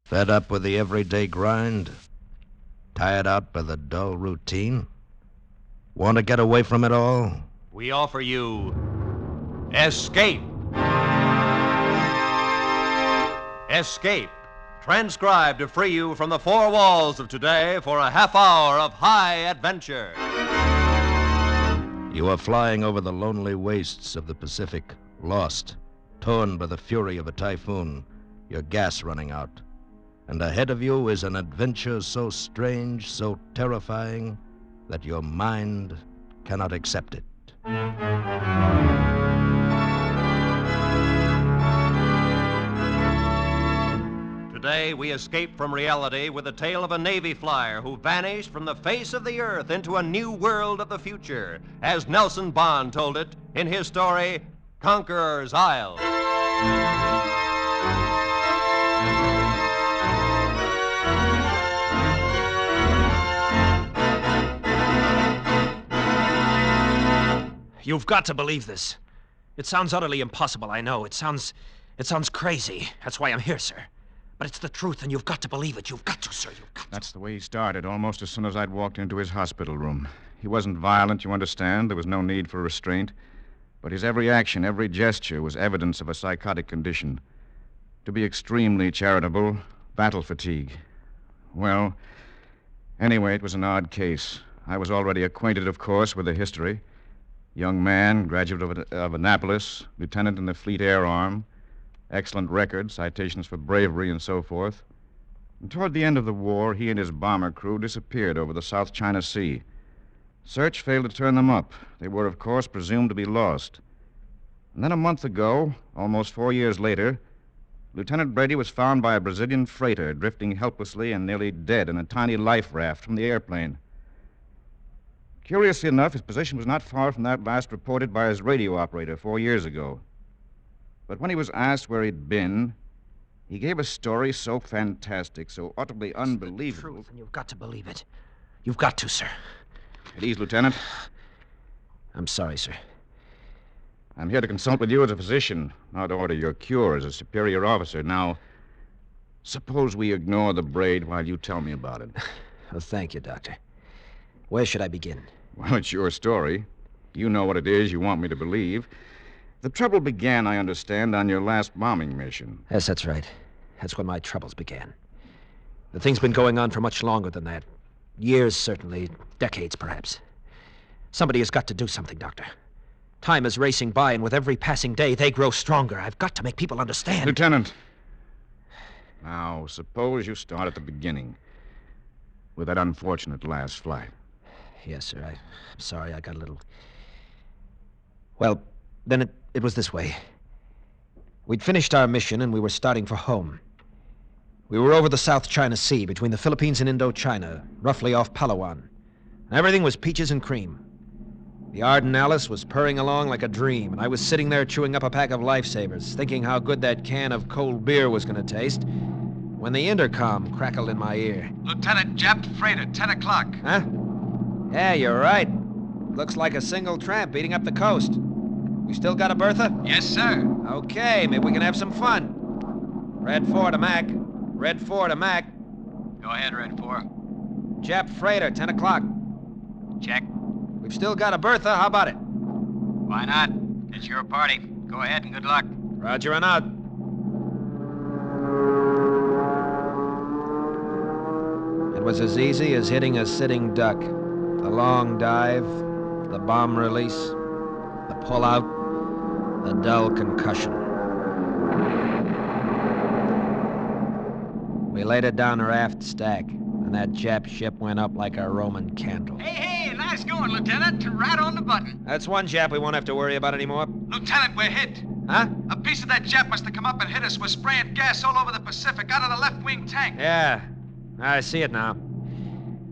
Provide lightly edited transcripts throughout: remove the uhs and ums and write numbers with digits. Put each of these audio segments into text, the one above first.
Fed up with the everyday grind? Tired out by the dull routine? Want to get away from it all? We offer you Escape. Escape, transcribed to free you from the four walls of today for a half hour of high adventure. You are flying over the lonely wastes of the Pacific, lost, torn by the fury of a typhoon, your gas running out. And ahead of you is an adventure so strange, so terrifying, that your mind cannot accept it. Today, we escape from reality with the tale of a Navy flyer who vanished from the face of the earth into a new world of the future, as Nelson Bond told it in his story, Conqueror's Isle. You've got to believe this. It sounds utterly impossible, I know. It sounds crazy. That's why I'm here, sir. But it's the truth, and you've got to believe it. You've got to, sir. You've got to. That's the way he started, almost as soon as I'd walked into his hospital room. He wasn't violent, you understand. There was no need for restraint. But his every action, every gesture was evidence of a psychotic condition. To be extremely charitable, battle fatigue. Well, anyway, it was an odd case. I was already acquainted, of course, with the history. Young man, graduate of Annapolis, lieutenant in the Fleet Air Arm, excellent record, citations for bravery and so forth. And toward the end of the war, he and his bomber crew disappeared over the South China Sea. Search failed to turn them up. They were, of course, presumed to be lost. And then a month ago, almost 4 years later, Lieutenant Brady was found by a Brazilian freighter drifting helplessly and nearly dead in a tiny life raft from the airplane. Curiously enough, his position was not far from that last reported by his radio operator 4 years ago. But when he was asked where he'd been, he gave a story so fantastic, so utterly unbelievable. It's the truth, and you've got to believe it. You've got to, sir. At ease, Lieutenant. I'm sorry, sir. I'm here to consult with you as a physician, not order your cure as a superior officer. Now, suppose we ignore the braid while you tell me about it. Well, thank you, Doctor. Where should I begin? Well, it's your story. You know what it is you want me to believe. The trouble began, I understand, on your last bombing mission. Yes, that's right. That's when my troubles began. The thing's been going on for much longer than that. Years, certainly. Decades, perhaps. Somebody has got to do something, Doctor. Time is racing by, and with every passing day, they grow stronger. I've got to make people understand. Lieutenant. Now, suppose you start at the beginning, with that unfortunate last flight. Yes, sir. I'm sorry I got a little... Well, then it was this way. We'd finished our mission, and we were starting for home. We were over the South China Sea, between the Philippines and Indochina, roughly off Palawan. Everything was peaches and cream. The Arden Alice was purring along like a dream, and I was sitting there chewing up a pack of lifesavers, thinking how good that can of cold beer was going to taste, when the intercom crackled in my ear. Lieutenant, Jap freighter, 10 o'clock. Huh? Yeah, you're right. Looks like a single tramp beating up the coast. We still got a Bertha? Yes, sir. Okay, maybe we can have some fun. Red 4 to Mac. Red 4 to Mac. Go ahead, Red 4. Jap freighter, 10 o'clock. Check. We've still got a Bertha. How about it? Why not? It's your party. Go ahead and good luck. Roger and out. It was as easy as hitting a sitting duck. The long dive, the bomb release, the pull-out, the dull concussion. We laid it down her aft stack, and that Jap ship went up like a Roman candle. Hey, nice going, Lieutenant. Right on the button. That's one Jap we won't have to worry about anymore. Lieutenant, we're hit. Huh? A piece of that Jap must have come up and hit us. We're spraying gas all over the Pacific out of the left wing tank. Yeah, I see it now.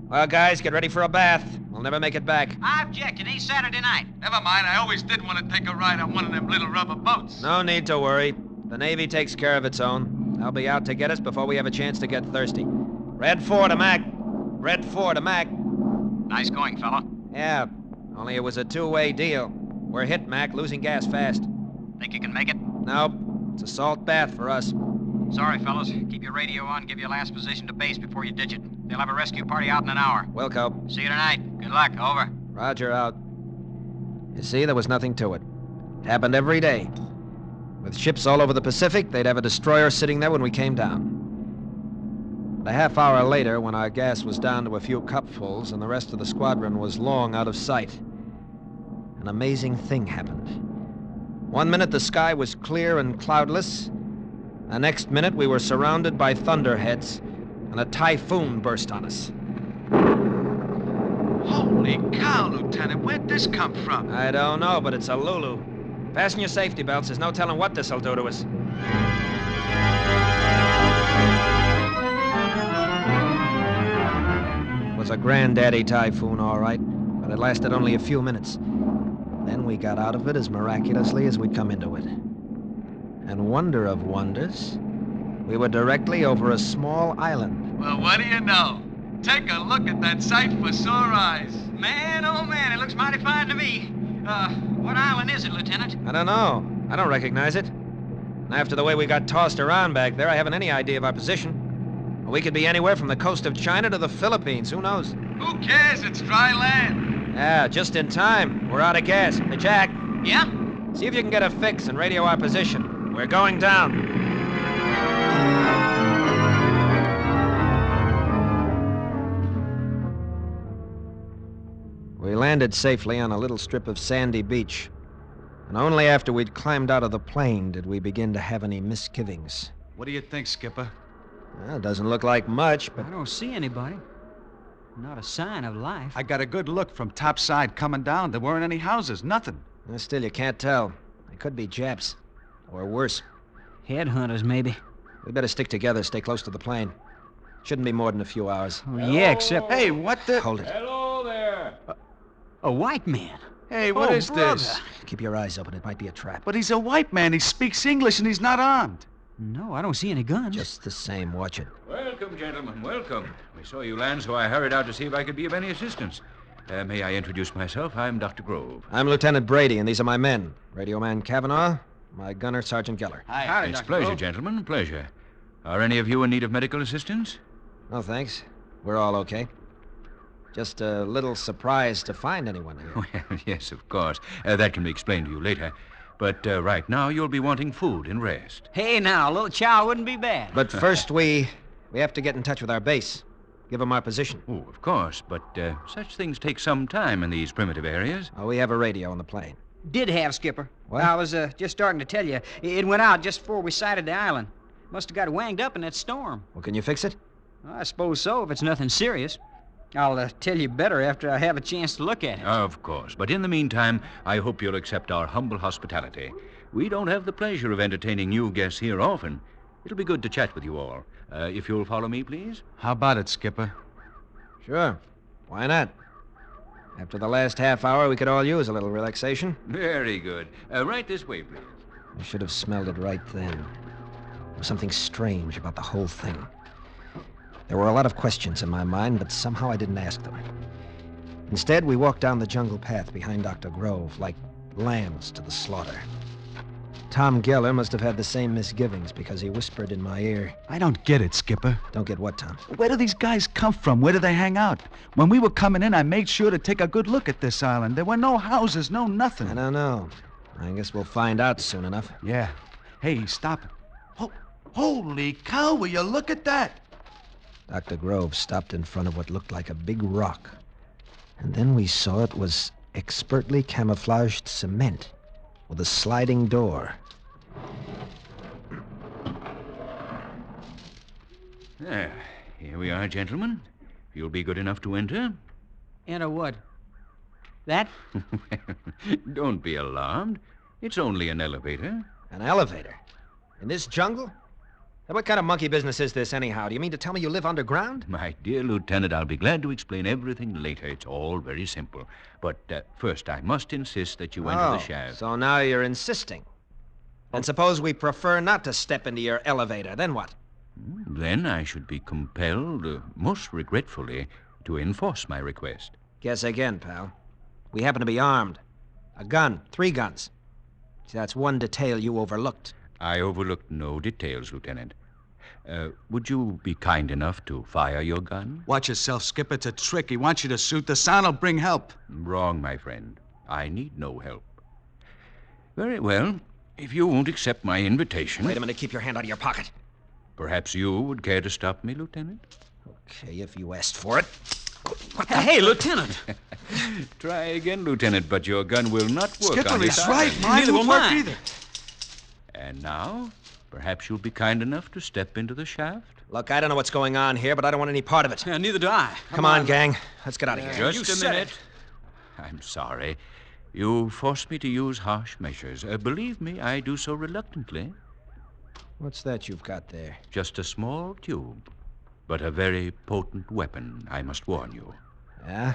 Well, guys, get ready for a bath. We'll never make it back. I object. Today's Saturday night. Never mind. I always did want to take a ride on one of them little rubber boats. No need to worry. The Navy takes care of its own. They'll be out to get us before we have a chance to get thirsty. Red 4 to Mac. Red 4 to Mac. Nice going, fella. Yeah, only it was a two-way deal. We're hit, Mac, losing gas fast. Think you can make it? Nope. It's a salt bath for us. Sorry, fellas. Keep your radio on. Give your last position to base before you ditch it. They'll have a rescue party out in an hour. Wilco. See you tonight. Good luck. Over. Roger, out. You see, there was nothing to it. It happened every day. With ships all over the Pacific, they'd have a destroyer sitting there when we came down. But a half hour later, when our gas was down to a few cupfuls and the rest of the squadron was long out of sight, an amazing thing happened. One minute the sky was clear and cloudless. The next minute we were surrounded by thunderheads, and a typhoon burst on us. Holy cow, Lieutenant. Where'd this come from? I don't know, but it's a Lulu. Fasten your safety belts. There's no telling what this'll do to us. It was a granddaddy typhoon, all right, but it lasted only a few minutes. Then we got out of it as miraculously as we'd come into it. And wonder of wonders, we were directly over a small island. Well, what do you know? Take a look at that sight for sore eyes. Man, oh man, it looks mighty fine to me. What island is it, Lieutenant? I don't know. I don't recognize it. And after the way we got tossed around back there, I haven't any idea of our position. We could be anywhere from the coast of China to the Philippines. Who knows? Who cares? It's dry land. Yeah, just in time. We're out of gas. Hey, Jack, Yeah? see if you can get a fix and radio our position. We're going down. We landed safely on a little strip of sandy beach. And only after we'd climbed out of the plane did we begin to have any misgivings. What do you think, Skipper? Well, it doesn't look like much, but I don't see anybody. Not a sign of life. I got a good look from topside coming down. There weren't any houses, nothing. still you can't tell. They could be Japs. Or worse. Headhunters, maybe. We better stick together, stay close to the plane. Shouldn't be more than a few hours. Oh, yeah, except... Hey, what the... Hold it. Hello there. A white man. Hey, what is this? Keep your eyes open. It might be a trap. But he's a white man. He speaks English and he's not armed. No, I don't see any guns. Just the same, watch it. Welcome, gentlemen, welcome. We saw you land, so I hurried out to see if I could be of any assistance. May I introduce myself? I'm Dr. Grove. I'm Lieutenant Brady, and these are my men. Radio man Kavanaugh, my gunner, Sergeant Geller. Hi. It's a pleasure, gentlemen, pleasure. Are any of you in need of medical assistance? No, thanks. We're all okay. Just a little surprised to find anyone here. Well, yes, of course. That can be explained to you later. But right now, you'll be wanting food and rest. Hey, now, a little chow wouldn't be bad. But first, we have to get in touch with our base. Give them our position. Oh, of course, but such things take some time in these primitive areas. Oh, we have a radio on the plane. Did have, Skipper. What? I was just starting to tell you. It went out just before we sighted the island. Must have got wanged up in that storm. Well, can you fix it? I suppose so, if it's nothing serious. I'll tell you better after I have a chance to look at it. Of course. But in the meantime, I hope you'll accept our humble hospitality. We don't have the pleasure of entertaining new guests here often. It'll be good to chat with you all. If you'll follow me, please. How about it, Skipper? Sure. Why not? After the last half hour, we could all use a little relaxation. Very good. Right this way, please. I should have smelled it right then. There was something strange about the whole thing. There were a lot of questions in my mind, but somehow I didn't ask them. Instead, we walked down the jungle path behind Dr. Grove, like lambs to the slaughter. Tom Geller must have had the same misgivings because he whispered in my ear. I don't get it, Skipper. Don't get what, Tom? Where do these guys come from? Where do they hang out? When we were coming in, I made sure to take a good look at this island. There were no houses, no nothing. I don't know. I guess we'll find out soon enough. Yeah. Hey, stop. Holy cow, will you look at that? Dr. Grove stopped in front of what looked like a big rock. And then we saw it was expertly camouflaged cement with a sliding door. There. Here we are, gentlemen. If you'll be good enough to enter. Enter what? That? Don't be alarmed. It's only an elevator. An elevator? In this jungle? Now, what kind of monkey business is this, anyhow? Do you mean to tell me you live underground? My dear Lieutenant, I'll be glad to explain everything later. It's all very simple. But first, I must insist that you enter the shaft. So now you're insisting. And suppose we prefer not to step into your elevator, then what? Then I should be compelled, most regretfully, to enforce my request. Guess again, pal. We happen to be armed. A gun, 3 guns. See, that's one detail you overlooked. I overlooked no details, Lieutenant. Would you be kind enough to fire your gun? Watch yourself, Skip. It's a trick. He wants you to shoot. The sound will bring help. Wrong, my friend. I need no help. Very well. If you won't accept my invitation... Wait a minute. Keep your hand out of your pocket. Perhaps you would care to stop me, Lieutenant? Okay, if you asked for it. Hey, Lieutenant. Try again, Lieutenant, but your gun will not work Skipper, on he's this right. island. Mine Neither won't will work mine. either. And now, perhaps you'll be kind enough to step into the shaft? Look, I don't know what's going on here, but I don't want any part of it. Yeah, neither do I. Come on, gang. Let's get out of here. Just you a said minute. it. I'm sorry. You forced me to use harsh measures. Believe me, I do so reluctantly. What's that you've got there? Just a small tube, but a very potent weapon, I must warn you. Yeah?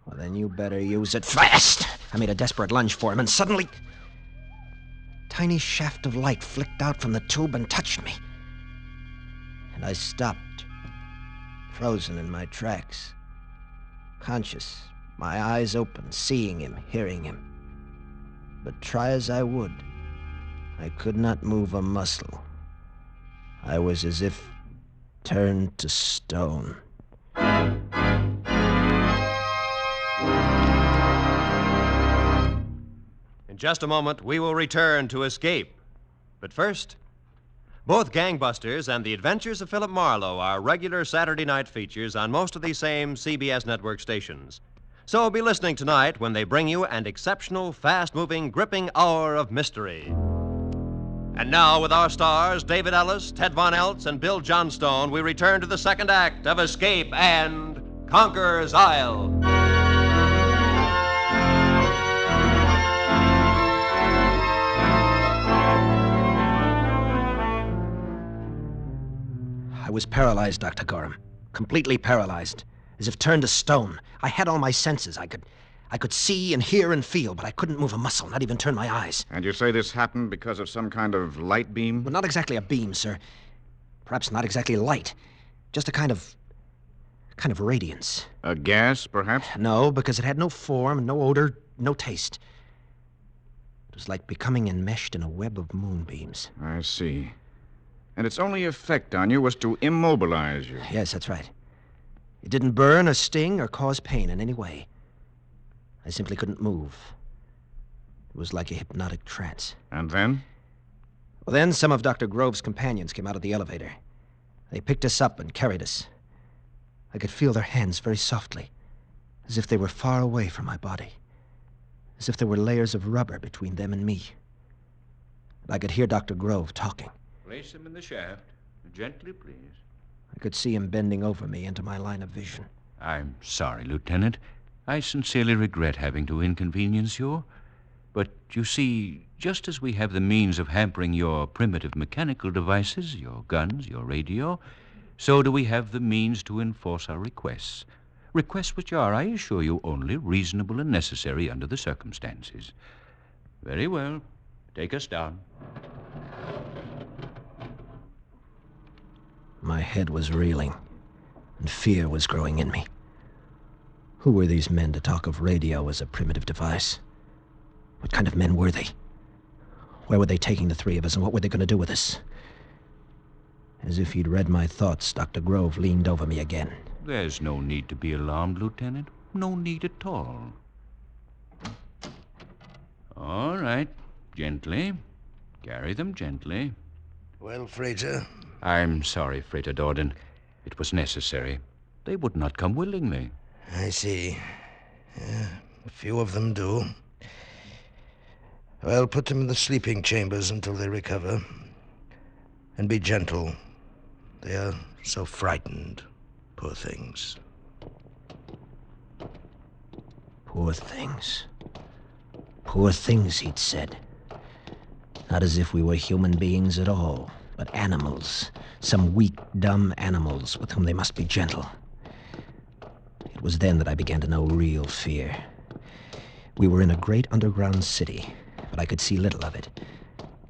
Well, then you better use it fast. I made a desperate lunge for him, and suddenly... a tiny shaft of light flicked out from the tube and touched me. And I stopped, frozen in my tracks. Conscious, my eyes open, seeing him, hearing him. But try as I would, I could not move a muscle. I was as if turned to stone. In just a moment, we will return to Escape. But first, both Gangbusters and The Adventures of Philip Marlowe are regular Saturday night features on most of these same CBS network stations. So be listening tonight when they bring you an exceptional, fast-moving, gripping hour of mystery. And now, with our stars, David Ellis, Ted Von Eltz, and Bill Johnstone, we return to the second act of Escape and Conqueror's Isle. I was paralyzed, Dr. Gorham. Completely paralyzed. As if turned to stone. I had all my senses. I could see and hear and feel, but I couldn't move a muscle, not even turn my eyes. And you say this happened because of some kind of light beam? Well, not exactly a beam, sir. Perhaps not exactly light. Just a kind of radiance. A gas, perhaps? No, because it had no form, no odor, no taste. It was like becoming enmeshed in a web of moonbeams. I see. And its only effect on you was to immobilize you. Yes, that's right. It didn't burn or sting or cause pain in any way. I simply couldn't move. It was like a hypnotic trance. And then? Well, then some of Dr. Grove's companions came out of the elevator. They picked us up and carried us. I could feel their hands very softly, as if they were far away from my body, as if there were layers of rubber between them and me. I could hear Dr. Grove talking. Place him in the shaft. Gently, please. I could see him bending over me into my line of vision. I'm sorry, Lieutenant. I sincerely regret having to inconvenience you. But you see, just as we have the means of hampering your primitive mechanical devices, your guns, your radio, so do we have the means to enforce our requests. Requests which are, I assure you, only reasonable and necessary under the circumstances. Very well. Take us down. My head was reeling, and fear was growing in me. Who were these men to talk of radio as a primitive device? What kind of men were they? Where were they taking the three of us, and what were they going to do with us? As if he'd read my thoughts, Dr. Grove leaned over me again. There's no need to be alarmed, Lieutenant. No need at all. All right. Gently. Carry them gently. Well, Fraser? I'm sorry, Frater Dorden. It was necessary. They would not come willingly. I see. Yeah, a few of them do. Well, put them in the sleeping chambers until they recover. And be gentle. They are so frightened. Poor things. Poor things. Poor things, he'd said. Not as if we were human beings at all, but animals. Some weak, dumb animals with whom they must be gentle. It was then that I began to know real fear. We were in a great underground city, but I could see little of it.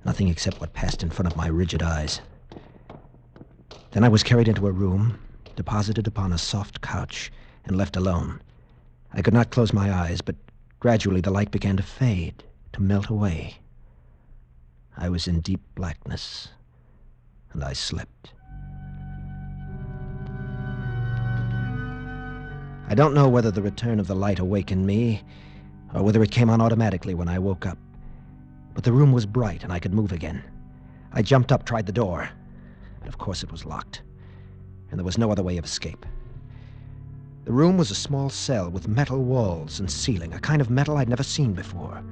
Nothing except what passed in front of my rigid eyes. Then I was carried into a room, deposited upon a soft couch, and left alone. I could not close my eyes, but gradually the light began to fade, to melt away. I was in deep blackness, and I slept. I don't know whether the return of the light awakened me or whether it came on automatically when I woke up. But the room was bright and I could move again. I jumped up, tried the door, but of course it was locked, and there was no other way of escape. The room was a small cell with metal walls and ceiling, a kind of metal I'd never seen before.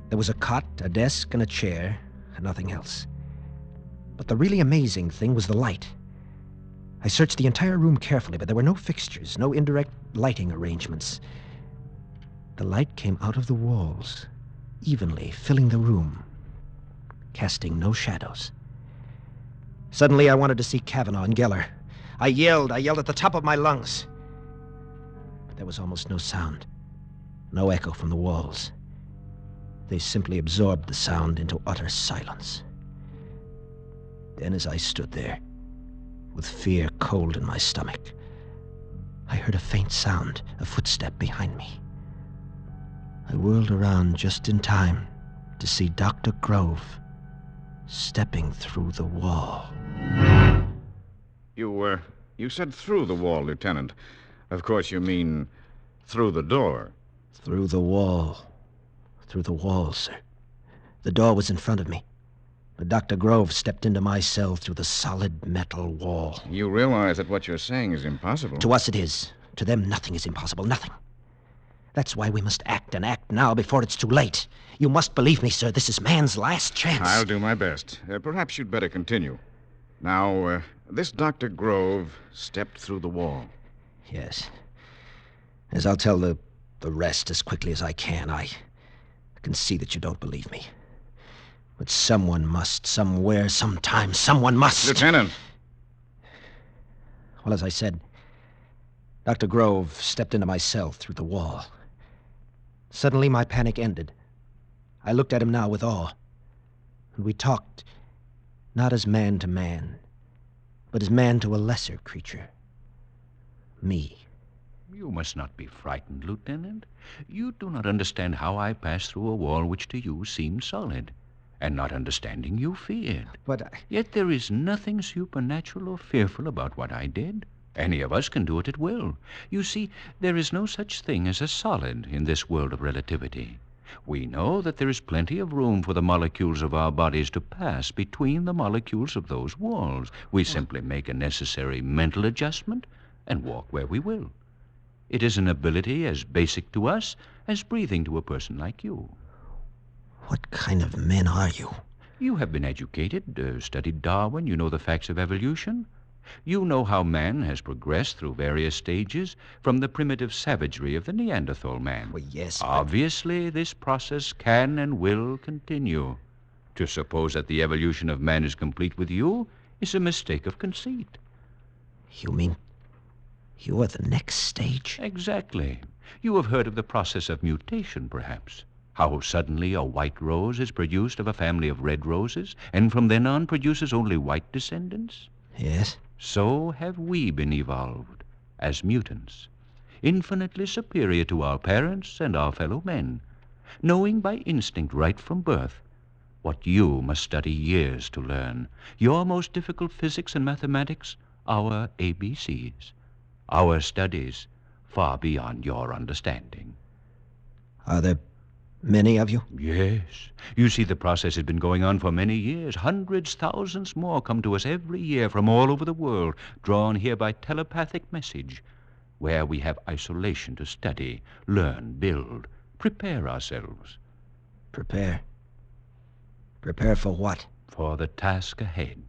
There was a cot, a desk, and a chair, and nothing else. But the really amazing thing was the light. I searched the entire room carefully, but there were no fixtures, no indirect lighting arrangements. The light came out of the walls, evenly filling the room, casting no shadows. Suddenly, I wanted to see Kavanaugh and Geller. I yelled at the top of my lungs. But there was almost no sound, no echo from the walls. They simply absorbed the sound into utter silence. Then, as I stood there, with fear cold in my stomach, I heard a faint sound, a footstep behind me. I whirled around just in time to see Dr. Grove stepping through the wall. You said through the wall, Lieutenant. Of course you mean through the door. Through the wall. Through the wall, sir. The door was in front of me. But Dr. Grove stepped into my cell through the solid metal wall. You realize that what you're saying is impossible. To us it is. To them, nothing is impossible. Nothing. That's why we must act, and act now before it's too late. You must believe me, sir. This is man's last chance. I'll do my best. Perhaps you'd better continue. Now, this Dr. Grove stepped through the wall. Yes. As I'll tell the rest as quickly as I can. I can see that you don't believe me. But someone must, somewhere, sometime, someone must. Lieutenant! Well, as I said, Dr. Grove stepped into my cell through the wall. Suddenly, my panic ended. I looked at him now with awe. And we talked, not as man to man, but as man to a lesser creature. Me. You must not be frightened, Lieutenant. You do not understand how I passed through a wall which to you seemed solid. And not understanding, you feared. But Yet there is nothing supernatural or fearful about what I did. Any of us can do it at will. You see, there is no such thing as a solid in this world of relativity. We know that there is plenty of room for the molecules of our bodies to pass between the molecules of those walls. We simply make a necessary mental adjustment and walk where we will. It is an ability as basic to us as breathing to a person like you. What kind of men are you? You have been educated, studied Darwin. You know the facts of evolution. You know how man has progressed through various stages from the primitive savagery of the Neanderthal man. Well, yes, but... Obviously, this process can and will continue. To suppose that the evolution of man is complete with you is a mistake of conceit. You mean you are the next stage? Exactly. You have heard of the process of mutation, perhaps. How suddenly a white rose is produced of a family of red roses, and from then on produces only white descendants? Yes. So have we been evolved as mutants, infinitely superior to our parents and our fellow men, knowing by instinct right from birth what you must study years to learn, your most difficult physics and mathematics, our ABCs, our studies far beyond your understanding. Are there many of you? Yes. You see, the process has been going on for many years. Hundreds, thousands more come to us every year from all over the world, drawn here by telepathic message, where we have isolation to study, learn, build, prepare ourselves. Prepare? Prepare for what? For the task ahead.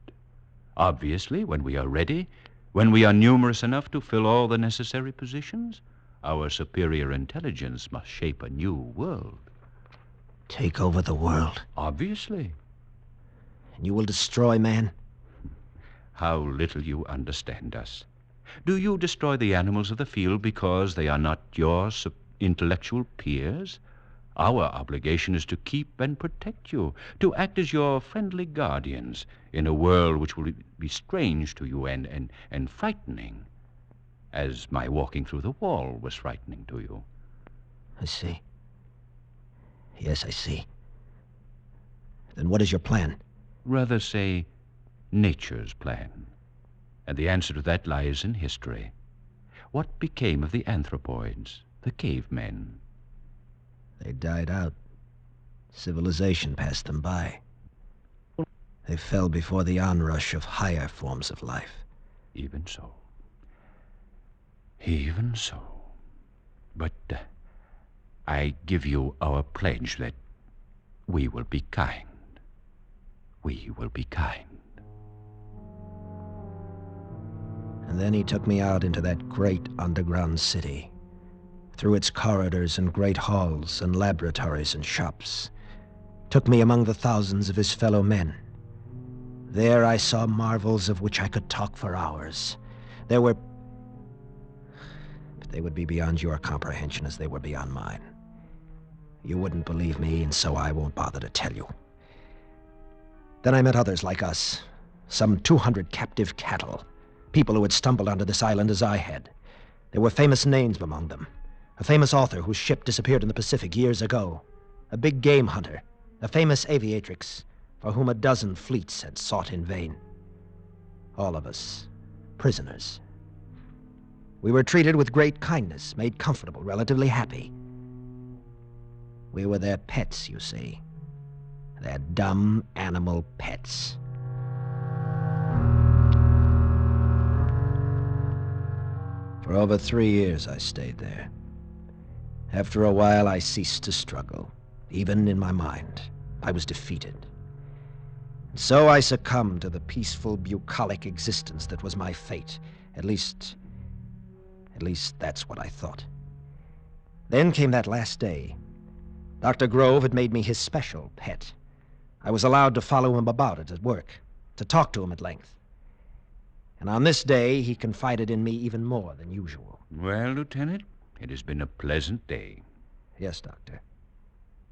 Obviously, when we are ready, when we are numerous enough to fill all the necessary positions, our superior intelligence must shape a new world. Take over the world? Obviously. And you will destroy man? How little you understand us. Do you destroy the animals of the field because they are not your intellectual peers? Our obligation is to keep and protect you, to act as your friendly guardians in a world which will be strange to you and frightening, as my walking through the wall was frightening to you. I see. Yes, I see. Then what is your plan? Rather say, nature's plan? And the answer to that lies in history. What became of the anthropoids, the cavemen? They died out. Civilization passed them by. They fell before the onrush of higher forms of life. Even so. Even so. But I give you our pledge that we will be kind. We will be kind. And then he took me out into that great underground city, through its corridors and great halls and laboratories and shops. Took me among the thousands of his fellow men. There I saw marvels of which I could talk for hours. There were... But they would be beyond your comprehension as they were beyond mine. You wouldn't believe me, and so I won't bother to tell you. Then I met others like us, some 200 captive cattle, people who had stumbled onto this island as I had. There were famous names among them. A famous author whose ship disappeared in the Pacific years ago. A big game hunter. A famous aviatrix for whom a dozen fleets had sought in vain. All of us, prisoners. We were treated with great kindness, made comfortable, relatively happy. We were their pets, you see. Their dumb animal pets. For over 3 years I stayed there. After a while I ceased to struggle. Even in my mind, I was defeated. And so I succumbed to the peaceful, bucolic existence that was my fate. At least that's what I thought. Then came that last day. Dr. Grove had made me his special pet. I was allowed to follow him about at work, to talk to him at length. And on this day, he confided in me even more than usual. Well, Lieutenant, it has been a pleasant day. Yes, Doctor.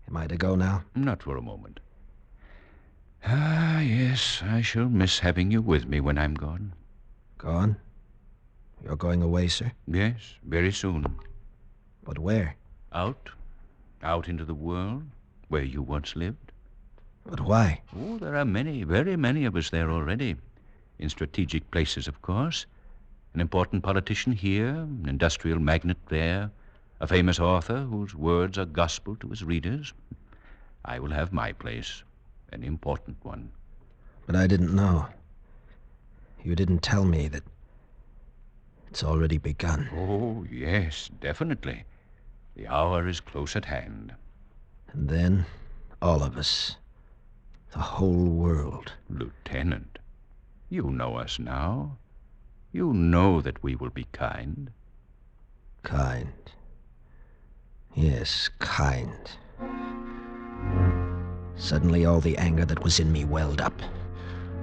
Am I to go now? Not for a moment. Ah, yes, I shall miss having you with me when I'm gone. Gone? You're going away, sir? Yes, very soon. But where? Out into the world, where you once lived. But why? Oh, there are many, very many of us there already. In strategic places, of course. An important politician here, an industrial magnate there, a famous author whose words are gospel to his readers. I will have my place, an important one. But I didn't know. You didn't tell me that it's already begun. Oh, yes, definitely. The hour is close at hand. And then, all of us, the whole world. Lieutenant, you know us now. You know that we will be kind. Kind. Yes, kind. Suddenly all the anger that was in me welled up.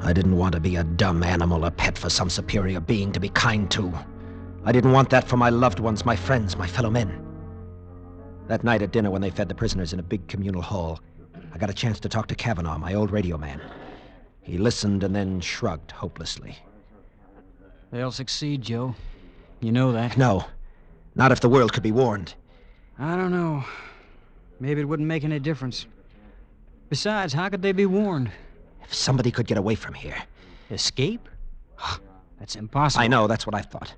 I didn't want to be a dumb animal, a pet for some superior being to be kind to. I didn't want that for my loved ones, my friends, my fellow men. That night at dinner when they fed the prisoners in a big communal hall, I got a chance to talk to Kavanaugh, my old radio man. He listened and then shrugged hopelessly. They'll succeed, Joe. You know that. No, not if the world could be warned. I don't know. Maybe it wouldn't make any difference. Besides, how could they be warned? If somebody could get away from here. Escape? That's impossible. I know, that's what I thought.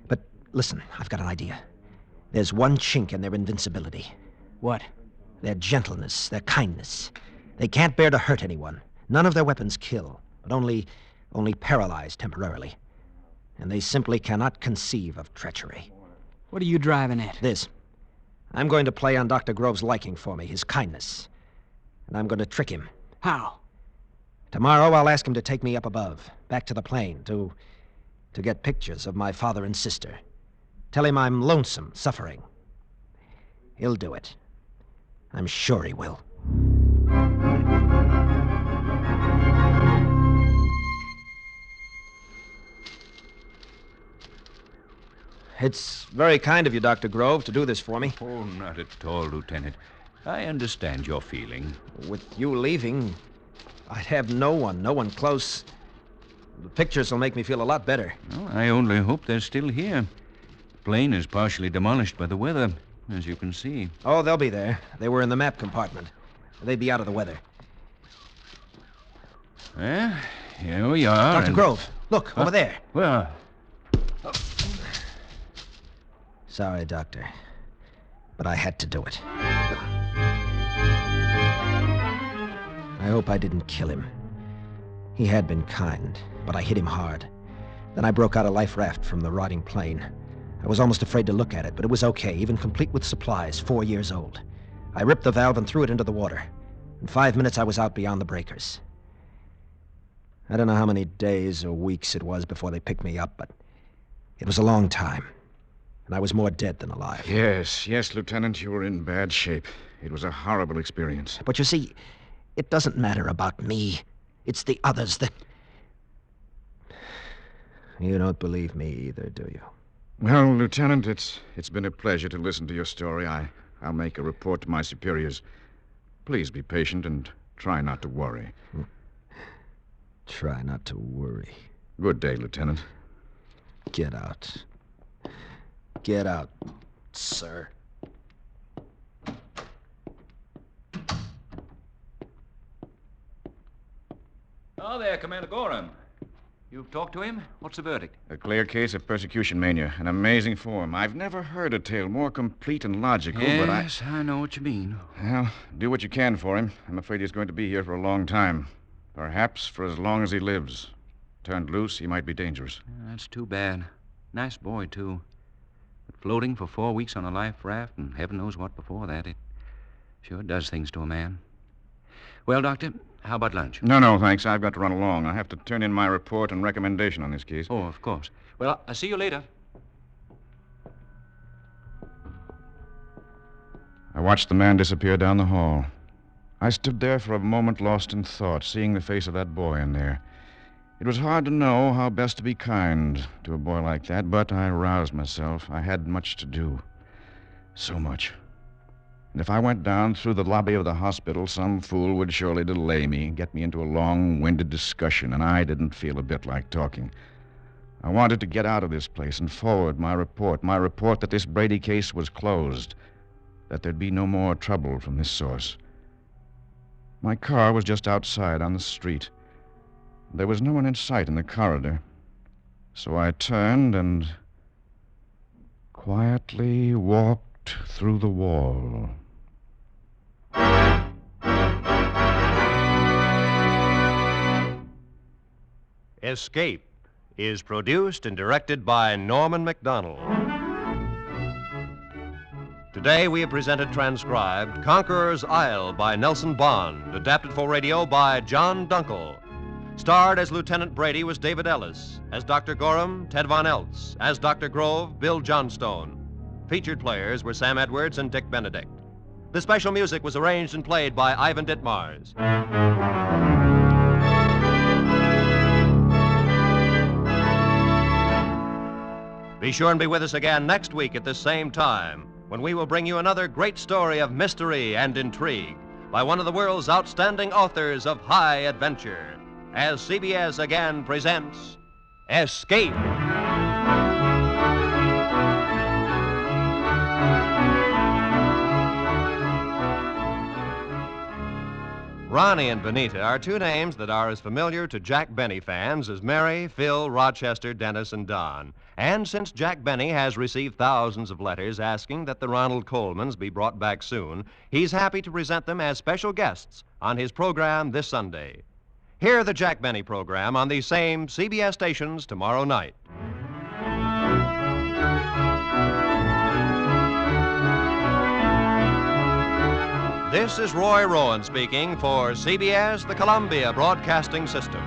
But listen, I've got an idea. There's one chink in their invincibility. What? Their gentleness, their kindness. They can't bear to hurt anyone. None of their weapons kill, but only paralyze temporarily. And they simply cannot conceive of treachery. What are you driving at? This. I'm going to play on Dr. Grove's liking for me, his kindness. And I'm going to trick him. How? Tomorrow I'll ask him to take me up above, back to the plane, to get pictures of my father and sister. Tell him I'm lonesome, suffering. He'll do it. I'm sure he will. It's very kind of you, Dr. Grove, to do this for me. Oh, not at all, Lieutenant. I understand your feeling. With you leaving, I'd have no one close. The pictures will make me feel a lot better. Well, I only hope they're still here. The plane is partially demolished by the weather, as you can see. Oh, they'll be there. They were in the map compartment. They'd be out of the weather. Well, Here we are. Dr. Grove, look, over there. Well, Sorry, Doctor, but I had to do it. I hope I didn't kill him. He had been kind, but I hit him hard. Then I broke out a life raft from the rotting plane. I was almost afraid to look at it, but it was okay, even complete with supplies, 4 years old. I ripped the valve and threw it into the water. In 5 minutes, I was out beyond the breakers. I don't know how many days or weeks it was before they picked me up, but it was a long time. And I was more dead than alive. Yes, Lieutenant, you were in bad shape. It was a horrible experience. But you see, it doesn't matter about me. It's the others that... You don't believe me either, do you? Well, Lieutenant, it's been a pleasure to listen to your story. I'll make a report to my superiors. Please be patient and try not to worry. Try not to worry. Good day, Lieutenant. Get out. Get out, sir. Oh, there, Commander Gorham. You've talked to him? What's the verdict? A clear case of persecution mania. An amazing form. I've never heard a tale more complete and logical, but Yes, I know what you mean. Well, do what you can for him. I'm afraid he's going to be here for a long time. Perhaps for as long as he lives. Turned loose, he might be dangerous. That's too bad. Nice boy, too. But floating for 4 weeks on a life raft, and heaven knows what before that, it sure does things to a man. Well, Doctor, how about lunch? No, thanks. I've got to run along. I have to turn in my report and recommendation on this case. Oh, of course. Well, I'll see you later. I watched the man disappear down the hall. I stood there for a moment lost in thought, seeing the face of that boy in there. It was hard to know how best to be kind to a boy like that, but I roused myself. I had much to do. So much. And if I went down through the lobby of the hospital, some fool would surely delay me and get me into a long-winded discussion, and I didn't feel a bit like talking. I wanted to get out of this place and forward my report that this Brady case was closed, that there'd be no more trouble from this source. My car was just outside on the street. There was no one in sight in the corridor. So I turned and quietly walked through the wall. Escape is produced and directed by Norman MacDonald. Today we have presented transcribed Conqueror's Isle by Nelson Bond, adapted for radio by John Dunkel. Starred as Lieutenant Brady was David Ellis, as Dr. Gorham, Ted Von Eltz, as Dr. Grove, Bill Johnstone. Featured players were Sam Edwards and Dick Benedict. The special music was arranged and played by Ivan Ditmars. Be sure and be with us again next week at the same time, when we will bring you another great story of mystery and intrigue by one of the world's outstanding authors of high adventure, as CBS again presents Escape. Ronnie and Benita are two names that are as familiar to Jack Benny fans as Mary, Phil, Rochester, Dennis, and Don. And since Jack Benny has received thousands of letters asking that the Ronald Colemans be brought back soon, he's happy to present them as special guests on his program this Sunday. Hear the Jack Benny program on these same CBS stations tomorrow night. This is Roy Rowan speaking for CBS, the Columbia Broadcasting System.